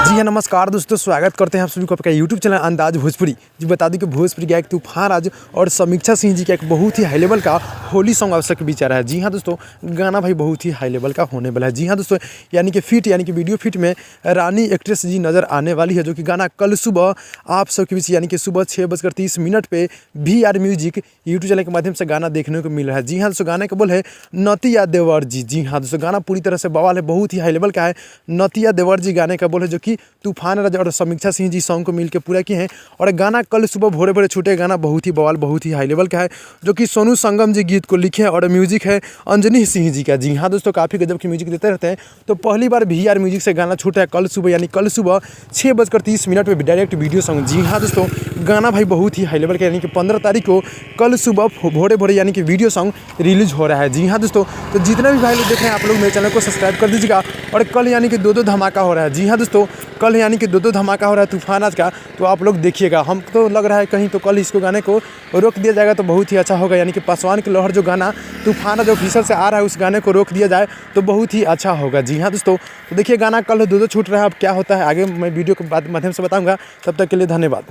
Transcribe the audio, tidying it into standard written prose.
जी हाँ, नमस्कार दोस्तों, स्वागत करते हैं आप सभी को आपका यूट्यूब चैनल अंदाज भोजपुरी। जी बता दूं कि भोजपुरी गायक तूफान राज और समीक्षा सिंह जी का एक बहुत ही हाई लेवल का होली सॉन्ग आप सबके बीच आ रहा है। जी हाँ दोस्तों, गाना भाई बहुत ही हाई लेवल का होने वाला है। जी हाँ दोस्तों, यानी कि वीडियो फिट में रानी एक्ट्रेस जी नज़र आने वाली है, जो कि गाना कल सुबह आप सबके बीच यानी कि सुबह 6:30 पे VR म्यूजिक यूट्यूब चैनल के माध्यम से गाना देखने को मिल रहा है। जी हाँ दोस्तों, गाने का बोल है नतिया देवर जी। जी हाँ दोस्तों, गाना पूरी तरह से बवाल है, बहुत ही हाई लेवल का है। नतिया देवर जी गाने का बोल है, जो कि तूफान राज और समीक्षा सिंह जी सॉन्ग को मिलकर पूरा किए हैं। और गाना कल सुबह भोरे भोरे छूटे, गाना बहुत ही बवाल, बहुत ही हाई लेवल का है, जो कि सोनू संगम जी गीत को लिखे हैं और म्यूजिक है अंजनी सिंह जी का। जी हाँ दोस्तों, काफ़ी गजब की म्यूजिक देते रहते हैं। तो पहली बार VR म्यूजिक से गाना छूटा है कल सुबह, यानी कल सुबह 6:30 पे डायरेक्ट वीडियो सॉन्ग। जी हाँ दोस्तों, गाना भाई बहुत ही हाई लेवल का, यानी कि 15 तारीख को कल सुबह भोरे भोरे यानी कि वीडियो सॉन्ग रिलीज हो रहा है। जी हाँ दोस्तों, तो जितने भी भाई लोग देख रहे हैं आप लोग मेरे चैनल को सब्सक्राइब कर दीजिएगा। और कल यानी कि दो धमाका हो रहा है। जी हाँ दोस्तों, कल यानी कि दो धमाका हो रहा है तूफान राज का, तो आप लोग देखिएगा। हम तो लग रहा है कहीं तो कल इसको गाने को रोक दिया जाएगा तो बहुत ही अच्छा होगा, यानी कि पासवान की लहर जो गाना तूफान राज ऑफिशियल से आ रहा है उस गाने को रोक दिया जाए तो बहुत ही अच्छा होगा। जी हाँ दोस्तों, तो देखिए गाना कल दो छूट रहा है, अब क्या होता है आगे मैं वीडियो के बाद माध्यम से बताऊँगा। तब तक के लिए धन्यवाद।